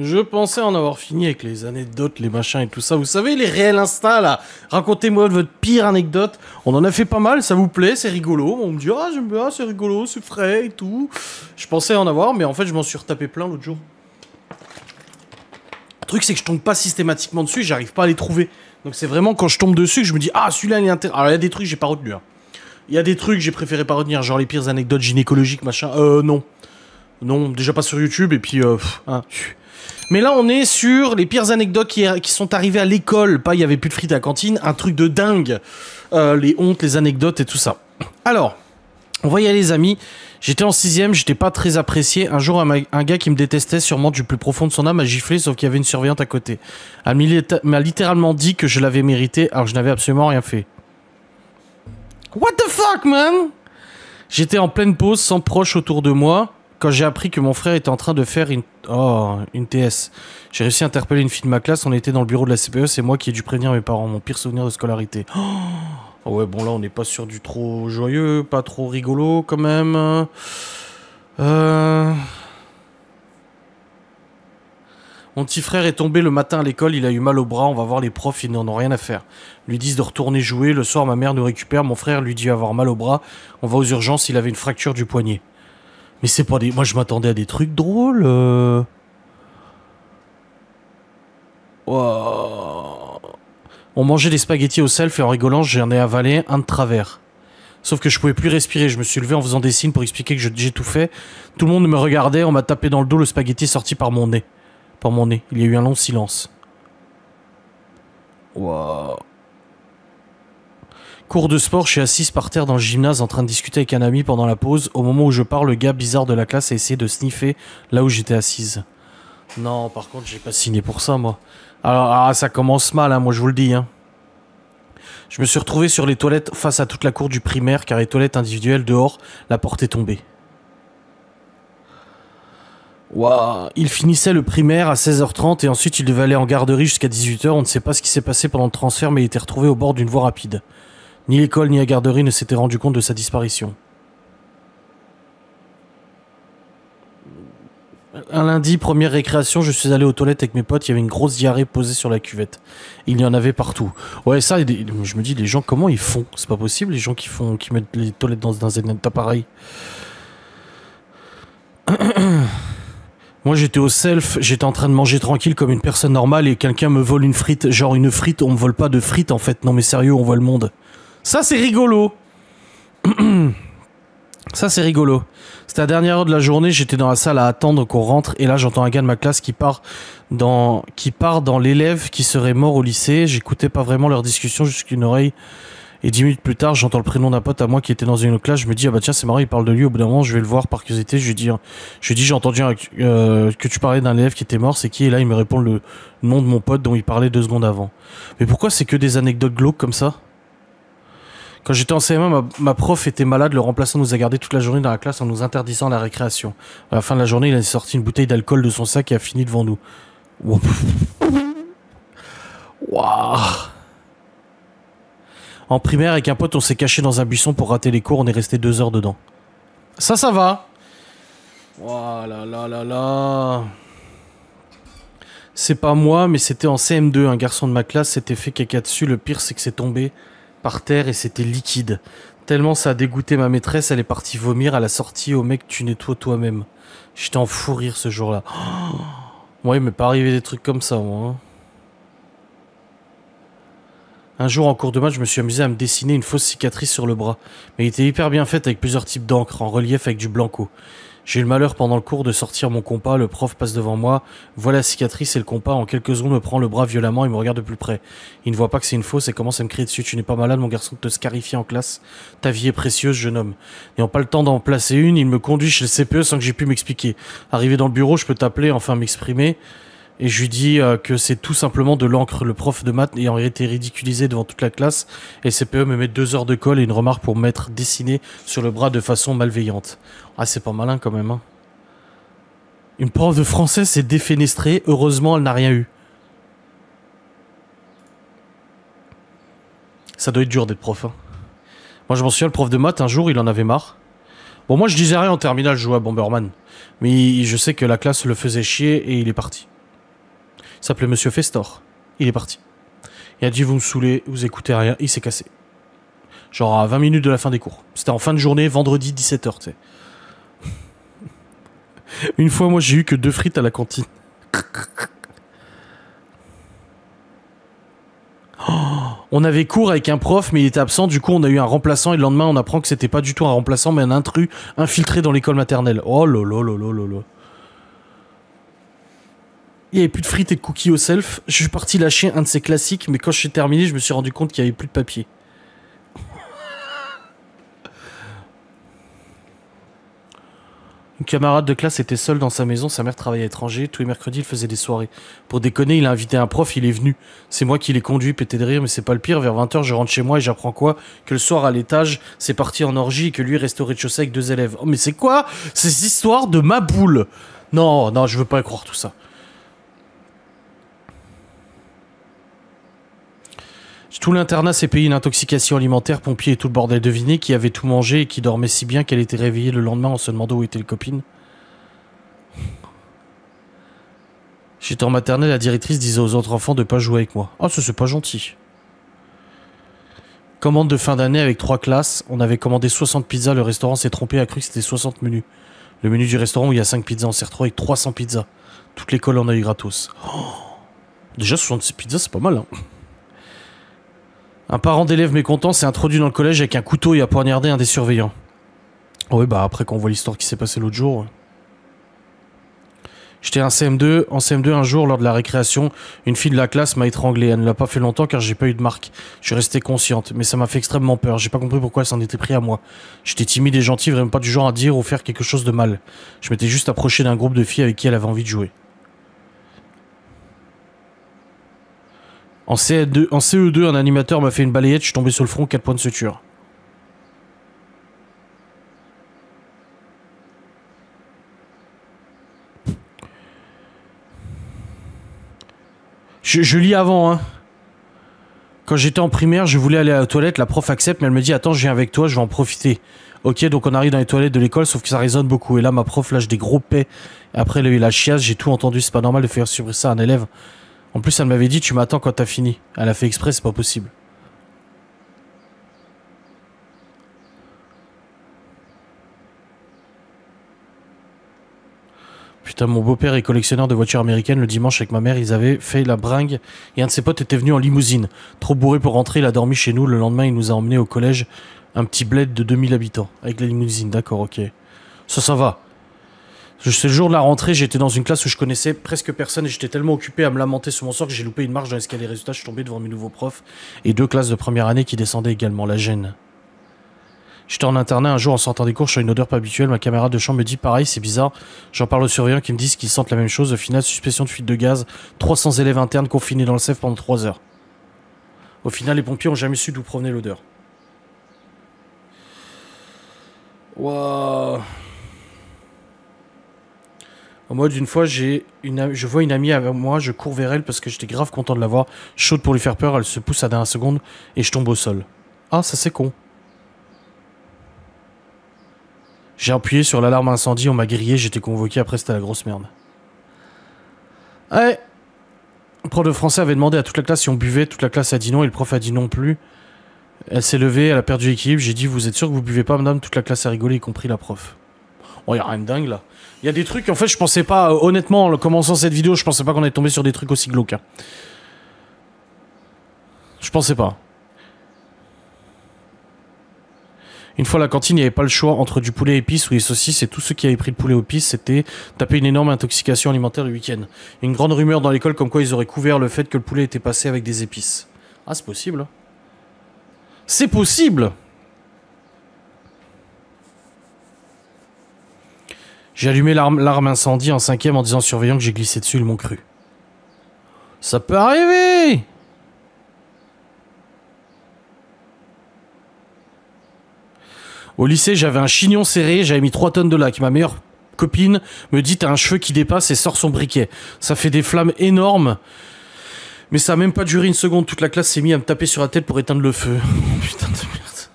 Je pensais en avoir fini avec les anecdotes, les machins et tout ça. Vous savez, les réels instincts, là. Racontez-moi votre pire anecdote. On en a fait pas mal, ça vous plaît, c'est rigolo. On me dit, ah, j'aime bien, c'est rigolo, c'est frais et tout. Je pensais en avoir, mais en fait, je m'en suis retapé plein l'autre jour. Le truc, c'est que je tombe pas systématiquement dessus, j'arrive pas à les trouver. Donc c'est vraiment quand je tombe dessus que je me dis, ah, celui-là, il est intéressant. Alors, il y a des trucs que j'ai pas retenu. Hein. Il y a des trucs que j'ai préféré pas retenir, genre les pires anecdotes gynécologiques, machin. Non. Non, déjà pas sur YouTube, et puis... hein. Mais là, on est sur les pires anecdotes qui sont arrivées à l'école. Pas, il y avait plus de frites à la cantine. Un truc de dingue. Les hontes, les anecdotes et tout ça. Alors, on va y aller, les amis. J'étais en 6ème, j'étais pas très apprécié. Un jour, un gars qui me détestait, sûrement du plus profond de son âme, a giflé, sauf qu'il y avait une surveillante à côté. Elle m'a littéralement dit que je l'avais mérité, alors que je n'avais absolument rien fait. What the fuck, man? J'étais en pleine pause, sans proche autour de moi. Quand j'ai appris que mon frère était en train de faire une TS, j'ai réussi à interpeller une fille de ma classe, on était dans le bureau de la CPE, c'est moi qui ai dû prévenir mes parents, mon pire souvenir de scolarité. Oh ouais, bon là on n'est pas sur du trop joyeux, pas trop rigolo quand même. Mon petit frère est tombé le matin à l'école, il a eu mal au bras, on va voir les profs, ils n'en ont rien à faire. Lui disent de retourner jouer, le soir ma mère nous récupère, mon frère lui dit avoir mal au bras, on va aux urgences, il avait une fracture du poignet. Mais c'est pas des... Moi, je m'attendais à des trucs drôles. Wow. On mangeait des spaghettis au self et en rigolant, j'en ai avalé un de travers. Sauf que je pouvais plus respirer. Je me suis levé en faisant des signes pour expliquer que j'étouffais. Tout le monde me regardait. On m'a tapé dans le dos. Le spaghetti est sorti par mon nez. Par mon nez. Il y a eu un long silence. Wow. Cours de sport, je suis assise par terre dans le gymnase en train de discuter avec un ami pendant la pause. Au moment où je parle, le gars bizarre de la classe a essayé de sniffer là où j'étais assise. Non, par contre, j'ai pas signé pour ça, moi. Alors ça commence mal, hein, moi je vous le dis. Hein. Je me suis retrouvé sur les toilettes face à toute la cour du primaire, car les toilettes individuelles dehors, la porte est tombée. Waouh. Il finissait le primaire à 16h30 et ensuite il devait aller en garderie jusqu'à 18h. On ne sait pas ce qui s'est passé pendant le transfert, mais il était retrouvé au bord d'une voie rapide. Ni l'école ni la garderie ne s'étaient rendu compte de sa disparition. Un lundi, première récréation, je suis allé aux toilettes avec mes potes, il y avait une grosse diarrhée posée sur la cuvette. Il y en avait partout. Ouais, ça, je me dis, les gens, comment ils font? C'est pas possible, les gens qui mettent les toilettes dans un appareil. Moi, j'étais au self, j'étais en train de manger tranquille comme une personne normale et quelqu'un me vole une frite. Genre une frite, on me vole pas de frites en fait. Non mais sérieux, on voit le monde. Ça, c'est rigolo. Ça, c'est rigolo. C'était la dernière heure de la journée, j'étais dans la salle à attendre qu'on rentre, et là, j'entends un gars de ma classe qui part dans l'élève qui serait mort au lycée. J'écoutais pas vraiment leur discussion, jusqu'une oreille. Et 10 minutes plus tard, j'entends le prénom d'un pote à moi qui était dans une autre classe. Je me dis, ah bah tiens, c'est marrant, il parle de lui. Au bout d'un moment, je vais le voir par curiosité. Je lui dis, j'ai entendu que tu parlais d'un élève qui était mort, c'est qui? Et là, il me répond le nom de mon pote dont il parlait 2 secondes avant. Mais pourquoi c'est que des anecdotes glauques comme ça? Quand j'étais en CM1, ma prof était malade, le remplaçant nous a gardé toute la journée dans la classe en nous interdisant la récréation. À la fin de la journée, il a sorti une bouteille d'alcool de son sac et a fini devant nous. Waouh. En primaire, avec un pote, on s'est caché dans un buisson pour rater les cours, on est resté 2 heures dedans. Ça va. Oh là là là là. C'est pas moi, mais c'était en CM2, un garçon de ma classe s'était fait caca dessus, le pire c'est que c'est tombé par terre et c'était liquide. Tellement ça a dégoûté ma maîtresse, elle est partie vomir, elle a sorti au mec tu nettoies toi-même. J'étais en fou rire ce jour-là. Oh ouais, il m'est pas arrivé des trucs comme ça, moi. Hein. Un jour en cours de maths, je me suis amusé à me dessiner une fausse cicatrice sur le bras. Mais il était hyper bien fait avec plusieurs types d'encre, en relief avec du blanco. J'ai eu le malheur pendant le cours de sortir mon compas, le prof passe devant moi, voit la cicatrice et le compas en quelques secondes me prend le bras violemment et me regarde de plus près. Il ne voit pas que c'est une fausse et commence à me crier dessus. Tu n'es pas malade mon garçon de te scarifier en classe. Ta vie est précieuse jeune homme. N'ayant pas le temps d'en placer une, il me conduit chez le CPE sans que j'ai pu m'expliquer. Arrivé dans le bureau, je peux t'appeler, enfin m'exprimer. Et je lui dis que c'est tout simplement de l'encre. Le prof de maths ayant été ridiculisé devant toute la classe. Et le CPE me met 2 heures de colle et une remarque pour m'être dessiné sur le bras de façon malveillante. Ah, c'est pas malin quand même. Hein. Une prof de français s'est défenestrée. Heureusement, elle n'a rien eu. Ça doit être dur d'être prof. Hein. Moi, je m'en souviens, le prof de maths, un jour, il en avait marre. Bon, moi, je disais rien en terminale, je jouais à Bomberman. Mais je sais que la classe le faisait chier et il est parti. Il s'appelait Monsieur Festor. Il est parti. Il a dit vous me saoulez, vous écoutez rien, il s'est cassé. Genre à 20 minutes de la fin des cours. C'était en fin de journée, vendredi 17h, tu sais. Une fois, moi, j'ai eu que 2 frites à la cantine. Oh, on avait cours avec un prof, mais il était absent. Du coup, on a eu un remplaçant. Et le lendemain, on apprend que c'était pas du tout un remplaçant, mais un intrus infiltré dans l'école maternelle. Oh lolo lolo lolo. Il n'y avait plus de frites et de cookies au self. Je suis parti lâcher un de ces classiques, mais quand je suis terminé, je me suis rendu compte qu'il n'y avait plus de papier. Une camarade de classe était seule dans sa maison, sa mère travaillait à l'étranger, tous les mercredis il faisait des soirées. Pour déconner, il a invité un prof, il est venu. C'est moi qui l'ai conduit, pété de rire, mais c'est pas le pire, vers 20h je rentre chez moi et j'apprends quoi? Que le soir à l'étage, c'est parti en orgie et que lui est resté au rez-de-chaussée avec 2 élèves. Oh mais c'est quoi ces histoires de ma boule? Non, non, je veux pas y croire tout ça. Tout l'internat s'est payé une intoxication alimentaire, pompier et tout le bordel deviné, qui avait tout mangé et qui dormait si bien qu'elle était réveillée le lendemain en se demandant où étaient les copines. J'étais en maternelle, la directrice disait aux autres enfants de pas jouer avec moi. Ah, ça c'est pas gentil. Commande de fin d'année avec 3 classes, on avait commandé 60 pizzas, le restaurant s'est trompé, a cru que c'était 60 menus. Le menu du restaurant où il y a 5 pizzas, on s'est retrouvé avec 300 pizzas. Toute l'école en a eu gratos. Oh, déjà 66 pizzas, c'est pas mal, hein. Un parent d'élève mécontent s'est introduit dans le collège avec un couteau et a poignardé un des surveillants. Oui, bah après qu'on voit l'histoire qui s'est passée l'autre jour. J'étais en CM2. En CM2, un jour, lors de la récréation, une fille de la classe m'a étranglé. Elle ne l'a pas fait longtemps car j'ai pas eu de marque. Je suis resté consciente, mais ça m'a fait extrêmement peur. J'ai pas compris pourquoi elle s'en était pris à moi. J'étais timide et gentil, vraiment pas du genre à dire ou faire quelque chose de mal. Je m'étais juste approché d'un groupe de filles avec qui elle avait envie de jouer. En CE2, un animateur m'a fait une balayette, je suis tombé sur le front, 4 points de suture. Je lis avant, hein. Quand j'étais en primaire, je voulais aller à la toilette, la prof accepte, mais elle me dit « Attends, je viens avec toi, je vais en profiter. » Ok, donc on arrive dans les toilettes de l'école, sauf que ça résonne beaucoup. Et là, ma prof lâche des gros paix. Après, elle a eu la chiasse, j'ai tout entendu, c'est pas normal de faire subir ça à un élève. En plus, elle m'avait dit, tu m'attends quand t'as fini. Elle a fait exprès, c'est pas possible. Putain, mon beau-père est collectionneur de voitures américaines. Le dimanche, avec ma mère, ils avaient fait la bringue. Et un de ses potes était venu en limousine. Trop bourré pour rentrer, il a dormi chez nous. Le lendemain, il nous a emmenés au collège. Un petit bled de 2000 habitants. Avec la limousine, d'accord, ok. Ça va. C'est le jour de la rentrée, j'étais dans une classe où je connaissais presque personne et j'étais tellement occupé à me lamenter sur mon sort que j'ai loupé une marche dans l'escalier. Résultat, je suis tombé devant mes nouveaux profs et 2 classes de première année qui descendaient également, la gêne. J'étais en internat un jour en sortant des cours, je sens une odeur pas habituelle. Ma camarade de chambre me dit pareil, c'est bizarre. J'en parle aux surveillants qui me disent qu'ils sentent la même chose. Au final, suspicion de fuite de gaz. 300 élèves internes confinés dans le CEF pendant 3 heures. Au final, les pompiers ont jamais su d'où provenait l'odeur. Waouh. En mode, une fois, je vois une amie avec moi, je cours vers elle parce que j'étais grave content de la voir. Chaude pour lui faire peur, elle se pousse à dernière seconde et je tombe au sol. Ah, ça c'est con. J'ai appuyé sur l'alarme incendie, on m'a grillé, j'étais convoqué, après c'était la grosse merde. Ouais. Le prof de français avait demandé à toute la classe si on buvait, toute la classe a dit non et le prof a dit non plus. Elle s'est levée, elle a perdu l'équilibre, j'ai dit vous êtes sûr que vous buvez pas madame? Toute la classe a rigolé, y compris la prof. Oh, y'a rien de dingue là. Il y a des trucs, en fait, je pensais pas, honnêtement, en commençant cette vidéo, je pensais pas qu'on allait tomber sur des trucs aussi glauques. Hein. Je pensais pas. Une fois à la cantine, il n'y avait pas le choix entre du poulet épices ou des saucisses, et tous ceux qui avaient pris le poulet aux épices, c'était taper une énorme intoxication alimentaire le week-end. Une grande rumeur dans l'école comme quoi ils auraient couvert le fait que le poulet était passé avec des épices. Ah, c'est possible. C'est possible! J'ai allumé l'arme incendie en 5e en disant aux surveillants que j'ai glissé dessus, ils m'ont cru. Ça peut arriver! Au lycée, j'avais un chignon serré, j'avais mis 3 tonnes de laque. Ma meilleure copine me dit « T'as un cheveu qui dépasse et sort son briquet. » Ça fait des flammes énormes. Mais ça a même pas duré une seconde. Toute la classe s'est mise à me taper sur la tête pour éteindre le feu. Putain de merde.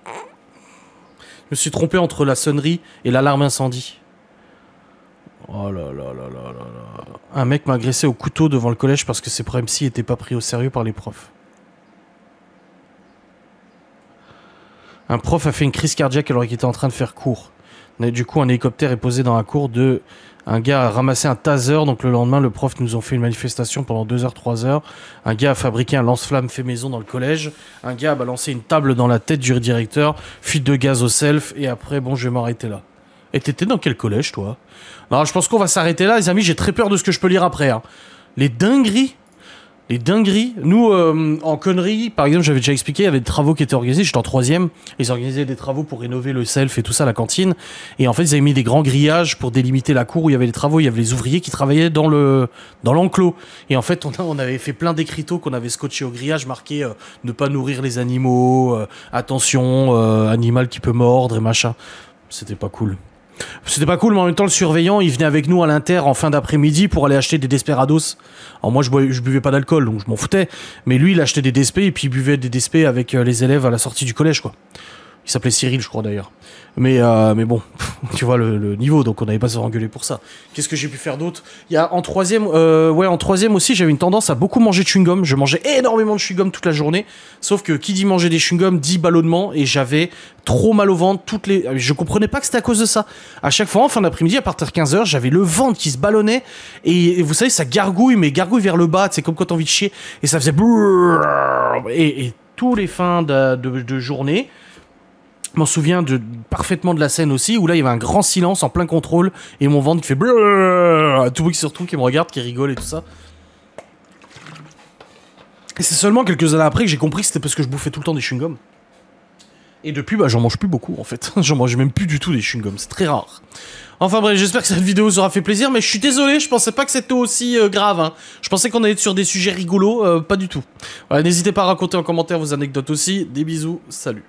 Je me suis trompé entre la sonnerie et l'alarme incendie. Oh là là là là là là. Un mec m'a agressé au couteau devant le collège parce que ses problèmes psy étaient pas pris au sérieux par les profs. Un prof a fait une crise cardiaque alors qu'il était en train de faire cours. Du coup, un hélicoptère est posé dans la cour de... Un gars a ramassé un taser, donc le lendemain, le prof nous ont fait une manifestation pendant 2 heures, 3 heures. Un gars a fabriqué un lance-flamme fait maison dans le collège. Un gars a balancé une table dans la tête du directeur. Fuite de gaz au self. Et après, bon, je vais m'arrêter là. Et t'étais dans quel collège, toi? Alors, je pense qu'on va s'arrêter là, les amis. J'ai très peur de ce que je peux lire après. Hein. Les dingueries. Les dingueries. Nous, en conneries, par exemple, j'avais déjà expliqué, il y avait des travaux qui étaient organisés. J'étais en 3e. Ils organisaient des travaux pour rénover le self et tout ça, la cantine. Et en fait, ils avaient mis des grands grillages pour délimiter la cour où il y avait les travaux. Il y avait les ouvriers qui travaillaient dans l'enclos. Et en fait, on avait fait plein d'écriteaux qu'on avait scotché au grillage, marqué ne pas nourrir les animaux, attention, animal qui peut mordre et machin. C'était pas cool. C'était pas cool, mais en même temps, le surveillant, il venait avec nous à l'Inter en fin d'après-midi pour aller acheter des Desperados. Alors moi, je buvais pas d'alcool, donc je m'en foutais. Mais lui, il achetait des Despés et puis il buvait des Despés avec les élèves à la sortie du collège, quoi. Il s'appelait Cyril, je crois, d'ailleurs. Mais bon, tu vois le niveau, donc on n'avait pas se faire engueuler pour ça. Qu'est-ce que j'ai pu faire d'autre? Il y a en 3e, en 3e aussi, j'avais une tendance à beaucoup manger de chewing-gum. Je mangeais énormément de chewing-gum toute la journée. Sauf que qui dit manger des chewing-gum dit ballonnement, et j'avais trop mal au ventre. Je comprenais pas que c'était à cause de ça. À chaque fois, en fin d'après-midi, à partir de 15h, j'avais le ventre qui se ballonnait. Et vous savez, ça gargouille, mais gargouille vers le bas. C'est comme quand t'as envie de chier. Et ça faisait... Et tous les fins de journée... Je m'en souviens parfaitement de la scène aussi, où là il y avait un grand silence en plein contrôle, et mon ventre qui fait brrrr, tout le monde qui se retrouve, qui me regarde, qui rigole et tout ça. Et c'est seulement quelques années après que j'ai compris que c'était parce que je bouffais tout le temps des chewing-gums. Et depuis, bah j'en mange plus beaucoup en fait. J'en mange même plus du tout des chewing-gums, c'est très rare. Enfin bref, j'espère que cette vidéo vous aura fait plaisir, mais je suis désolé, je pensais pas que c'était aussi grave. Hein. Je pensais qu'on allait être sur des sujets rigolos, pas du tout. Voilà, n'hésitez pas à raconter en commentaire vos anecdotes aussi. Des bisous, salut.